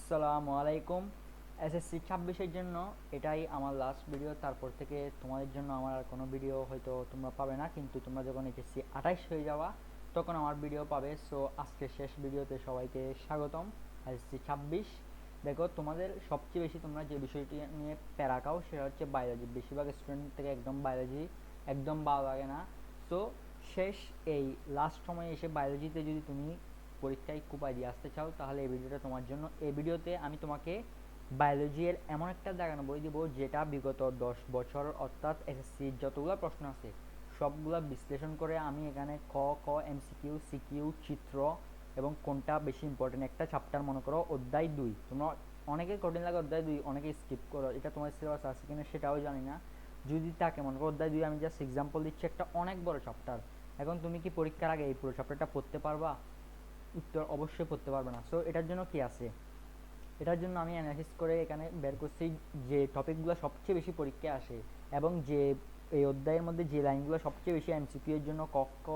আসসালামু আলাইকুম। এসএসসি 26-এর জন্য এটাই আমার লাস্ট ভিডিও। তারপর থেকে তোমাদের জন্য আমার আর কোনো ভিডিও হয়তো তোমরা পাবে না, কিন্তু তোমরা যখন এইচএসসি 28 হয়ে যাওয়া তখন আমার ভিডিও পাবে। সো আজকে শেষ ভিডিওতে সবাইকে স্বাগতম। এসএসসি 26 দেখো, তোমাদের সবচেয়ে বেশি তোমরা যে বিষয়টি নিয়ে প্যারা খাও সেটা হচ্ছে বায়োলজি। বেশিরভাগ স্টুডেন্ট থেকে একদম বায়োলজি একদম ভালো লাগে না। সো শেষ এই লাস্ট সময়ে এসে বায়োলজিতে যদি তুমি পরীক্ষায় কুপায় দিয়ে আসতে চাও তাহলে এই ভিডিওটা তোমার জন্য। এই ভিডিওতে আমি তোমাকে বায়োলজির এমন একটা দাগানো বই দিব যেটা বিগত 10 বছর অর্থাৎ এসএসসির যতগুলো প্রশ্ন আছে সবগুলো বিশ্লেষণ করে আমি এখানে ক ক এমসিকিউ সিকিউ চিত্র এবং কোনটা বেশি ইম্পর্টেন্ট একটা চ্যাপ্টার মনে করো অধ্যায় 2। তোমরা অনেকে কঠিন লাগে অধ্যায় 2, অনেকে স্কিপ করো, এটা তোমার সিলেবাস আছে কিনা সেটাও জানি না। যদি তাকে মনে করো অধ্যায় 2 আমি জাস্ট এক্সাম্পল দিচ্ছি, একটা অনেক বড় চ্যাপ্টার। এখন তুমি কি পরীক্ষার আগে এই পুরো চ্যাপ্টারটা পড়তে পারবা? উত্তর অবশ্যই পড়তে পারবে না। সো এটার জন্য কি আছে, এটার জন্য আমি অ্যানালাইসিস করে এখানে বের করছি যে টপিকগুলো সবচেয়ে বেশি পরীক্ষায় আসে এবং যে এই অধ্যায়ের মধ্যে যে লাইনগুলো সবচেয়ে বেশি এমসিকিউ এর জন্য ক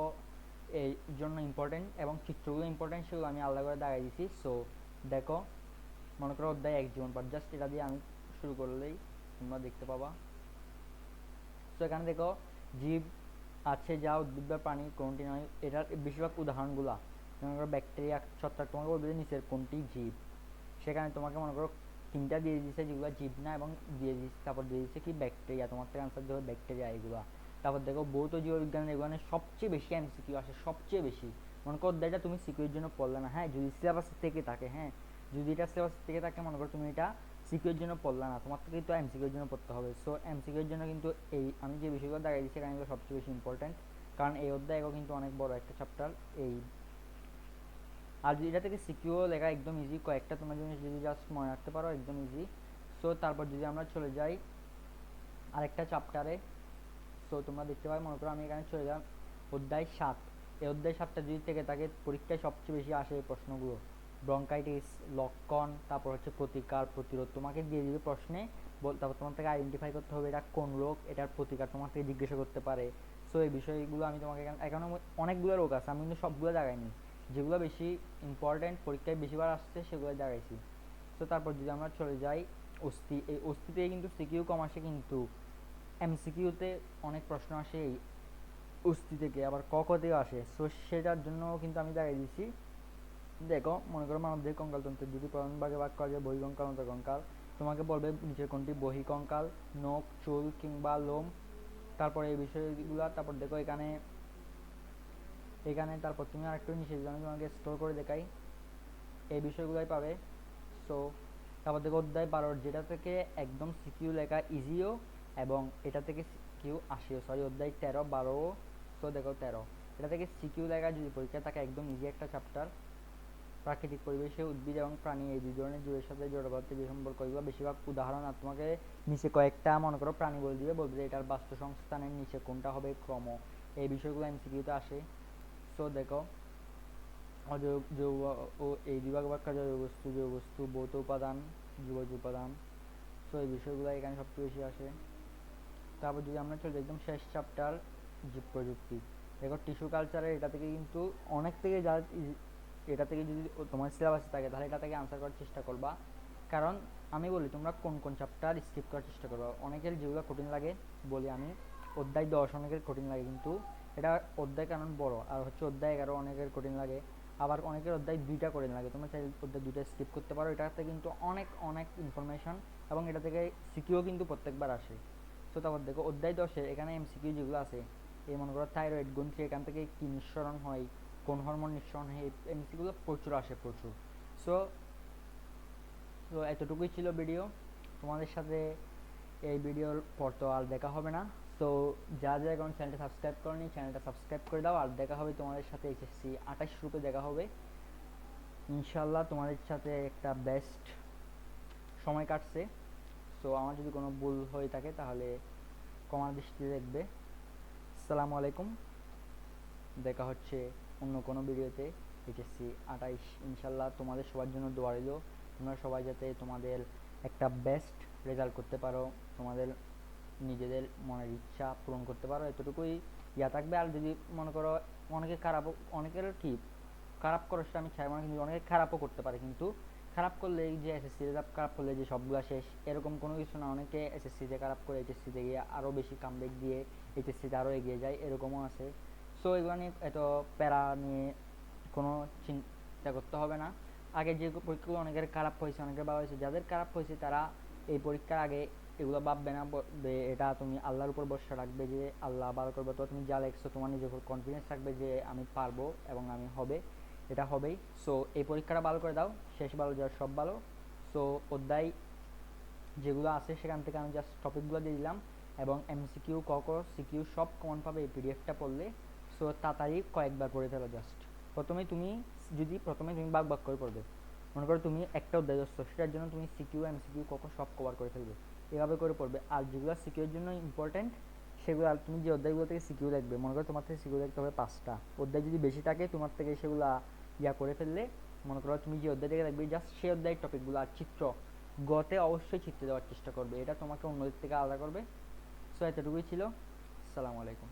এই জন্য ইম্পর্টেন্ট এবং চিত্রগুলো ইম্পর্টেন্ট সেগুলো আমি আলাদা করে দাগাই দিছি। সো দেখো, মনে করো অধ্যায় এক জীবন পাঠ, জাস্ট এটা দিয়ে আমি শুরু করলেই তোমরা দেখতে পাবা। সো এখানে দেখো, জীব আছে যা উদ্ভিদ বা প্রাণী কোনটি নয়, এটার বেশিরভাগ উদাহরণগুলা মনে করো ব্যাকটেরিয়া ছত্রাক, তোমাকে বলবে যে নিচের কোনটি জীব। সেখানে তোমাকে মনে করো তিনটা দিয়ে দিচ্ছে যেগুলো জীব না, এবং দিয়ে দিচ্ছে তারপর দিয়ে দিচ্ছে কি ব্যাকটেরিয়া, তোমার থেকে আনসার দেবে ব্যাকটেরিয়া এগুলা। তারপর দেখো ভৌত জীববিজ্ঞান এগুলো সবচেয়ে বেশি এমসিকিউ আসে, সবচেয়ে বেশি। মনে করো অধ্যায়টা তুমি সিকিউর জন্য পড়লে না, হ্যাঁ যদি সিলেবাস থেকে থাকে, হ্যাঁ যদি এটা সিলেবাস থেকে থাকে মনে করো তুমি এটা সিকিউর জন্য পড়লে না, তোমার থেকে তো এমসিকিউর জন্য পড়তে হবে। সো এমসিকিউর জন্য কিন্তু এই আমি যে বিষয়গুলো দেখাই দিচ্ছি এখানে সবচেয়ে বেশি ইম্পর্টেন্ট, কারণ এই অধ্যায়ও কিন্তু অনেক বড় একটা চ্যাপ্টার এই। আর যদি এটা থেকে সিকিউ লেখা একদম ইজি, কয়েকটা তোমরা জিনিস যদি জাস্ট মনে রাখতে পারো একদম ইজি। সো তারপর যদি আমরা চলে যাই আরেকটা চ্যাপ্টারে, সো তোমরা দেখতে পাবে মনে করো আমি এখানে চলে যাই অধ্যায় 7। এই অধ্যায় 7টা যদি থেকে থাকে পরীক্ষায় সবচেয়ে বেশি আসে এই প্রশ্নগুলো। ব্রঙ্কাইটিস লক্ষণ, তারপর হচ্ছে প্রতিকার প্রতিরোধ তোমাকে দিয়ে দিবে প্রশ্নে। তারপর তোমার থেকে আইডেন্টিফাই করতে হবে এটা কোন রোগ, এটার প্রতিকার তোমার থেকে জিজ্ঞাসা করতে পারে। সো এই বিষয়গুলো আমি তোমাকে এখানে অনেকগুলো রোগ আছে, আমি কিন্তু সবগুলো জায়গায়নি, যেগুলো বেশি ইম্পর্টেন্ট পরীক্ষায় বেশিবার আসছে সেগুলো জায়গাইছি। সো তারপর যদি আমরা চলে যাই অস্থি, এই অস্থিতে কিন্তু সিকিউ কম আসে, কিন্তু এমসিকিউতে অনেক প্রশ্ন আসে এই অস্থি থেকে, আবার কতেও আসে। সো সেটার জন্য কিন্তু আমি জায়গায় দিচ্ছি। দেখো মনে করো মানবদেহের কঙ্কালতন্ত্রের দুটি প্রধান ভাগে ভাগ করা যায়, বহিঃকঙ্কাল অন্তঃকঙ্কাল। তোমাকে বলবে নিচের কোনটি বহিঃকঙ্কাল, নখ চুল কিংবা লোম। তারপরে এই বিষয়গুলো, তারপর দেখো এখানে এখানে তারপর তুমি আরেকটু নিচে যদি আমি তোমাকে স্টোর করে দেখাই এই বিষয়গুলোই পাবে। সো তারপর দেখো অধ্যায় 12 যেটা থেকে একদম সিকিউ লেখা ইজিও এবং এটা থেকে সিকিউ আসেও, সরি অধ্যায় 13 12। সো দেখো 13 এটা থেকে সিকিউ লেখা যদি পরীক্ষা থাকে একদম ইজি একটা চ্যাপ্টার। প্রাকৃতিক পরিবেশে উদ্ভিদ এবং প্রাণী এই দুই ধরনের জীবের সাথে জড় পদার্থের যে সম্পর্ক, এগুলো বেশিরভাগ উদাহরণ। আর তোমাকে নিচে কয়েকটা মনে করো প্রাণী বলে দিবে, বলবে যে এটার বাস্তুসংস্থানের নিচে কোনটা হবে ক্রম, এই বিষয়গুলো এমসিকিউতে আসে। সো দেখো ও এই বিভাগ ব্যাখ্যা জৈব বস্তু ভৌত উপাদান জীবজ উপাদান। সো এই বিষয়গুলো এখানে সবচেয়ে বেশি আসে। তারপর যদি আমরা চলে একদম শেষ চ্যাপ্টার জীব প্রযুক্তি, দেখো টিস্যু কালচারে এটা থেকে কিন্তু অনেক থেকে যা এটা থেকে যদি তোমার সিলেবাসে থাকে তাহলে এটা থেকে আনসার করার চেষ্টা করবা। কারণ আমি বলি তোমরা কোন কোন চ্যাপ্টার স্কিপ করার চেষ্টা করবা। অনেকের যেগুলো কঠিন লাগে বলি আমি, অধ্যায় 10 অনেকের কঠিন লাগে, কিন্তু এটা অধ্যায় কারণ বড়, আর হচ্ছে অধ্যায় 11 অনেকের কঠিন লাগে। আবার অনেকের অধ্যায় 2টা কঠিন লাগে, তোমরা চাইলে অধ্যায় 2টা স্কিপ করতে পারো। এটাতে কিন্তু অনেক অনেক ইনফরমেশন এবং এটা থেকে সিকিউ কিন্তু প্রত্যেকবার আসে। সো তারপর দেখো অধ্যায় 10 এখানে এমসিকিউ যেগুলো আছে, এই মনে করো থাইরয়েড গ্রন্থি এখান থেকে কী নিঃসরণ হয়, কোন হরমোন নিঃসরণ হয়, এমসিকিউগুলো প্রচুর আসে প্রচুর। সো তো এতটুকুই ছিল ভিডিও তোমাদের সাথে। এই ভিডিওর পর তো আর দেখা হবে না। তো যা যা এখন চ্যানেলটা সাবস্ক্রাইব করনি চ্যানেলটা সাবস্ক্রাইব করে দাও। আর দেখা হবে তোমাদের সাথে এইচএসসি 28 রূপে দেখা হবে ইনশাল্লাহ। তোমাদের সাথে একটা বেস্ট সময় কাটছে। সো আমার যদি কোনো ভুল হয়ে থাকে তাহলে ক্ষমার দৃষ্টিতে দেখবে। আসসালামু আলাইকুম, দেখা হচ্ছে অন্য কোনো ভিডিওতে। এইচএসসি 28 ইনশাল্লাহ তোমাদের সবার জন্য দোয়া রইল, তোমরা সবাই যাতে তোমাদের একটা বেস্ট রেজাল্ট করতে পারো, তোমাদের নিজেদের মনের ইচ্ছা পূরণ করতে পারো, এতটুকুই ইয়া থাকবে। আর যদি মনে করো অনেকে খারাপও, অনেকের কি খারাপ করে সেটা আমি চাইবো না, কিন্তু অনেকে খারাপও করতে পারে, কিন্তু খারাপ করলে এই যে এসএসসি রেজাল্ট খারাপ করলে যে সবগুলা শেষ এরকম কোনো কিছু না। অনেকে এসএসসিতে খারাপ করে এইচএসসিতে গিয়ে আরও বেশি কামব্যাক দিয়ে এইচএসসিতে আরও এগিয়ে যায়, এরকমও আছে। সো এগুলো নিয়ে এত প্যারা নিয়ে কোনো চিন্তা করতে হবে না। আগে যে পরীক্ষাগুলো অনেকের খারাপ হয়েছে, অনেকের ভালো হয়েছে, যাদের খারাপ হয়েছে তারা এই পরীক্ষার আগে এগুলো ভাববে না, এটা তুমি আল্লাহর উপর ভরসা রাখবে যে আল্লাহ ভালো করবে। তো তুমি যা লেখছো তোমার নিজের উপর কনফিডেন্স রাখবে যে আমি পারবো এবং আমি হবে, এটা হবেই। সো এই পরীক্ষাটা ভালো করে দাও, শেষ ভালো যাওয়ার সব ভালো। সো অধ্যায় যেগুলো আছে সেখান থেকে আমি জাস্ট টপিকগুলো দিয়ে দিলাম, এবং এমসিকিউ ক সিকিউ সব কমন পাবে এই পিডিএফটা পড়লে। সো তাড়াতাড়ি কয়েকবার পড়ে ফেলো। জাস্ট প্রথমে তুমি ভাগ ভাগ করে পড়বে। মনে করো তুমি একটা অধ্যায় ধরছো, সেটার জন্য তুমি সিকিউ এমসিকিউ ক সব কভার করে ফেলবে, এভাবে করে পড়বে। আর যেগুলো সিকিউর জন্য ইম্পর্টেন্ট সেগুলো তুমি যে অধ্যায়গুলো থেকে সিকিউ লিখবে, মনে করো তোমার থেকে সিকিউ লিখতে হবে 5টা অধ্যায়, যদি বেশি থাকে তোমার থেকে সেগুলো করে ফেললে, মনে করো তুমি যে অধ্যায় থেকে লিখবে জাস্ট সেই অধ্যায়ের টপিকগুলো। আর চিত্র গতে অবশ্যই চিত্র দেওয়ার চেষ্টা করবে, এটা তোমাকে অন্যদের থেকে আলাদা করবে। সো এতটুকুই ছিল। আসসালামু আলাইকুম।